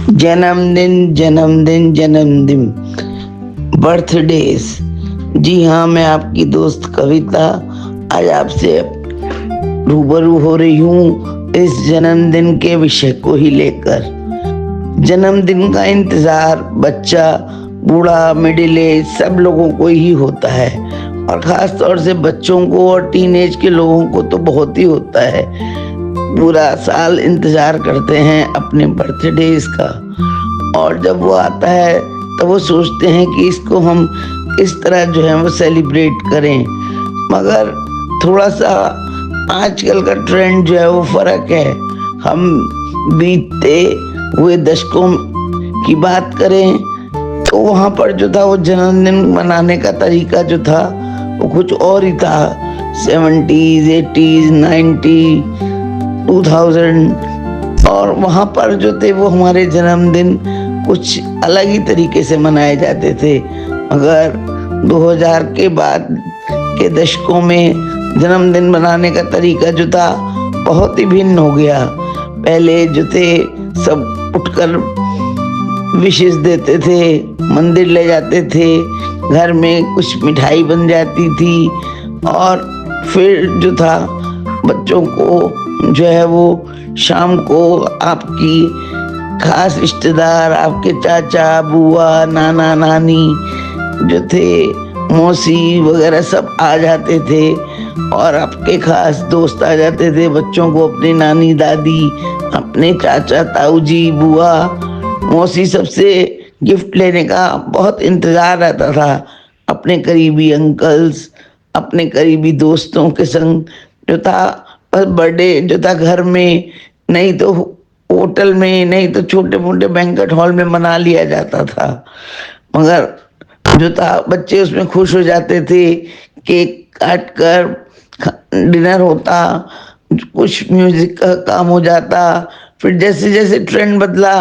जन्मदिन जन्मदिन जन्मदिन, बर्थडेज। जी हाँ, मैं आपकी दोस्त कविता आज आपसे रूबरू हो रही हूँ इस जन्मदिन के विषय को ही लेकर। जन्मदिन का इंतजार बच्चा, बूढ़ा, मिडिल एज सब लोगों को ही होता है, और खास तौर से बच्चों को और टीनेज के लोगों को तो बहुत ही होता है। पूरा साल इंतजार करते हैं अपने बर्थडेज का, और जब वो आता है तो वो सोचते हैं कि इसको हम इस तरह जो है वो सेलिब्रेट करें। मगर थोड़ा सा आजकल का ट्रेंड जो है वो फर्क है। हम बीतते हुए दशकों की बात करें तो वहाँ पर जो था वो जन्मदिन मनाने का तरीका जो था वो कुछ और ही था। 70s, 80s, 90, 2000, और वहाँ पर जो थे वो हमारे जन्मदिन कुछ अलग ही तरीके से मनाए जाते थे। मगर 2000 के बाद के दशकों में जन्मदिन मनाने का तरीका जो था बहुत ही भिन्न हो गया। पहले जो थे सब उठकर विशेष देते थे, मंदिर ले जाते थे, घर में कुछ मिठाई बन जाती थी, और फिर जो था बच्चों को जो है वो शाम को आपकी खास रिश्तेदार, आपके चाचा, बुआ, नाना, नानी जो थे, मौसी वगैरह सब आ जाते थे, और आपके खास दोस्त आ जाते थे। बच्चों को अपनी नानी, दादी, अपने चाचा, ताऊ जी, बुआ, मौसी सबसे गिफ्ट लेने का बहुत इंतजार रहता था। अपने करीबी अंकल्स, अपने करीबी दोस्तों के संग जो था बर्थडे जो था घर में, नहीं तो होटल में, नहीं तो छोटे मोटे बैंक्वेट हॉल में मना लिया जाता था। मगर जो था बच्चे उसमें खुश हो जाते थे। केक काट कर डिनर होता, कुछ म्यूजिक का काम हो जाता। फिर जैसे जैसे ट्रेंड बदला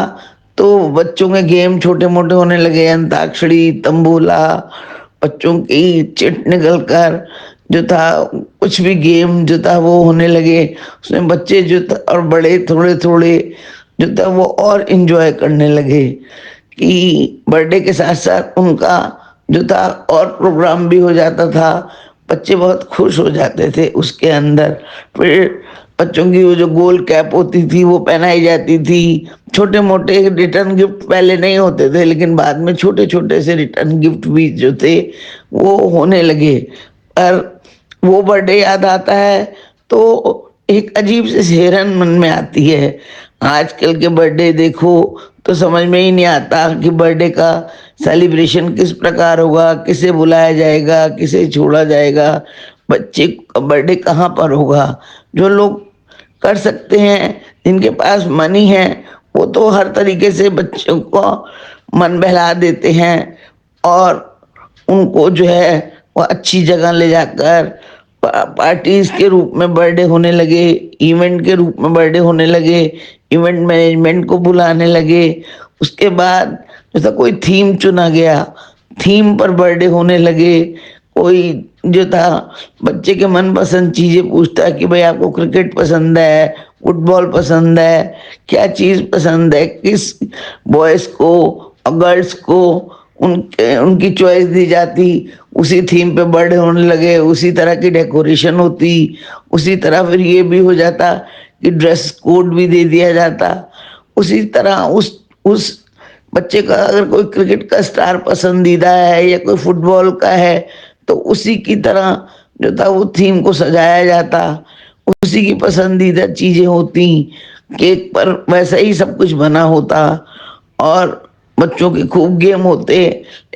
तो बच्चों के गेम छोटे मोटे होने लगे, अंताक्षरी, तंबोला, बच्चों की चिट निकल कर जो था कुछ भी गेम जो था वो होने लगे। उसमें बच्चे जो था और बड़े थोड़े थोड़े जो था वो और इंजॉय करने लगे कि बर्थडे के साथ साथ उनका जो था और प्रोग्राम भी हो जाता था। बच्चे बहुत खुश हो जाते थे उसके अंदर। फिर बच्चों की वो जो गोल कैप होती थी वो पहनाई जाती थी। छोटे मोटे रिटर्न गिफ्ट पहले नहीं होते थे, लेकिन बाद में छोटे छोटे से रिटर्न गिफ्ट भी जो थे वो होने लगे। पर वो बर्थडे याद आता है तो एक अजीब सी सिहरन मन में आती है। आजकल के बर्थडे देखो तो समझ में ही नहीं आता कि बर्थडे का सेलिब्रेशन किस प्रकार होगा, किसे बुलाया जाएगा, किसे छोड़ा जाएगा, बच्चे का बर्थडे कहाँ पर होगा। जो लोग कर सकते हैं, जिनके पास मनी है, वो तो हर तरीके से बच्चों को मन बहला देते हैं, और उनको जो है वो अच्छी जगह ले जाकर पार्टीज के रूप में बर्थडे होने लगे, इवेंट के रूप में बर्थडे होने लगे, इवेंट मैनेजमेंट को बुलाने लगे। उसके बाद जैसा कोई थीम चुना गया, थीम पर बर्थडे होने लगे। कोई जो था बच्चे के मनपसंद चीजें पूछता है कि भाई आपको क्रिकेट पसंद है, फुटबॉल पसंद है, क्या चीज पसंद है, किस बॉयज को और गर्ल्स को उनकी चॉइस दी जाती। उसी थीम पे बर्थडे होने लगे, उसी तरह की डेकोरेशन होती, उसी तरह फिर ये भी हो जाता कि ड्रेस कोड भी दे दिया जाता। उसी तरह उस बच्चे का अगर कोई क्रिकेट का स्टार पसंदीदा है या कोई फुटबॉल का है तो उसी की तरह जो था वो थीम को सजाया जाता, उसी की पसंदीदा चीजें होती। केक पर वैसा ही सब कुछ बना होता, और बच्चों के खूब गेम होते।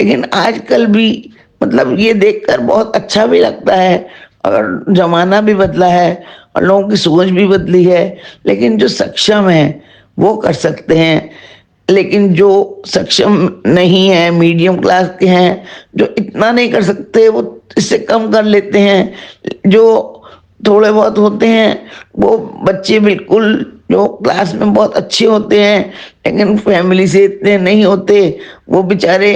लेकिन आजकल भी मतलब ये देखकर बहुत अच्छा भी लगता है, और जमाना भी बदला है और लोगों की सोच भी बदली है। लेकिन जो सक्षम है वो कर सकते हैं, लेकिन जो सक्षम नहीं है, मीडियम क्लास के हैं, जो इतना नहीं कर सकते वो इससे कम कर लेते हैं। जो थोड़े बहुत होते हैं वो बच्चे बिल्कुल जो क्लास में बहुत अच्छे होते हैं लेकिन फैमिली से इतने नहीं होते, वो बेचारे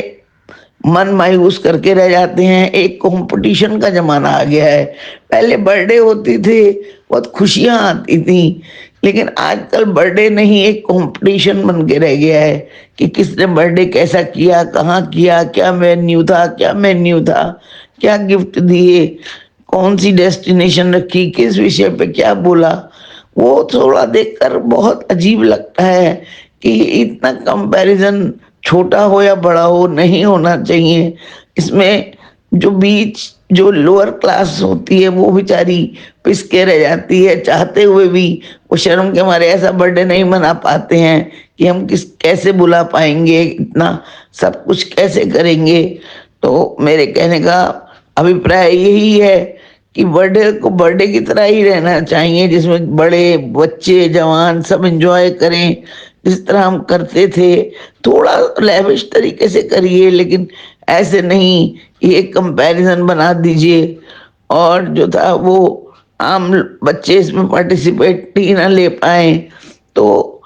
मन मायूस करके रह जाते हैं। एक कंपटीशन का जमाना आ गया है। पहले बर्थडे होती थी, बहुत खुशियां आती थी लेकिन आजकल बर्थडे नहीं एक कंपटीशन बन के रह गया है कि किसने बर्थडे कैसा किया, कहाँ किया, क्या मेन्यू था, क्या मेन्यू था, क्या गिफ्ट दिए, कौन सी डेस्टिनेशन रखी, किस विषय पे क्या बोला। वो थोड़ा देखकर बहुत अजीब लगता है कि इतना कंपैरिजन छोटा हो या बड़ा हो नहीं होना चाहिए। इसमें जो बीच जो लोअर क्लास होती है वो बेचारी पिस के रह जाती है, चाहते हुए भी वो शर्म के मारे ऐसा बर्थडे नहीं मना पाते हैं कि हम किस कैसे बुला पाएंगे, इतना सब कुछ कैसे करेंगे। तो मेरे कहने का अभिप्राय यही है कि बर्थडे को बर्थडे की तरह ही रहना चाहिए, जिसमें बड़े बच्चे जवान सब एंजॉय करें जिस तरह हम करते थे। थोड़ा लेविश तरीके से करिए, लेकिन ऐसे नहीं कि एक कंपैरिजन बना दीजिए और जो था वो आम बच्चे इसमें पार्टिसिपेट ही ना ले पाए। तो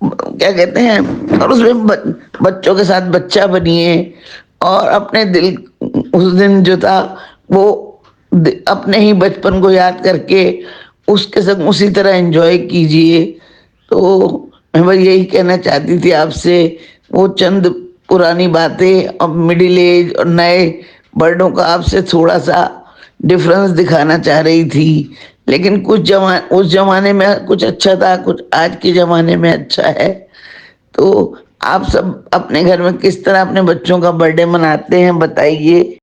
क्या कहते हैं, और उसमें बच्चों के साथ बच्चा बनिए और अपने दिल उस दिन जो था वो अपने ही बचपन को याद करके उसके संग उसी तरह एंजॉय कीजिए। तो मैं बस यही कहना चाहती थी आपसे, वो चंद पुरानी बातें अब मिडिल एज और नए बर्डों का आपसे थोड़ा सा डिफरेंस दिखाना चाह रही थी। लेकिन उस जमाने में कुछ अच्छा था, कुछ आज के जमाने में अच्छा है। तो आप सब अपने घर में किस तरह अपने बच्चों का बर्थडे मनाते हैं बताइए।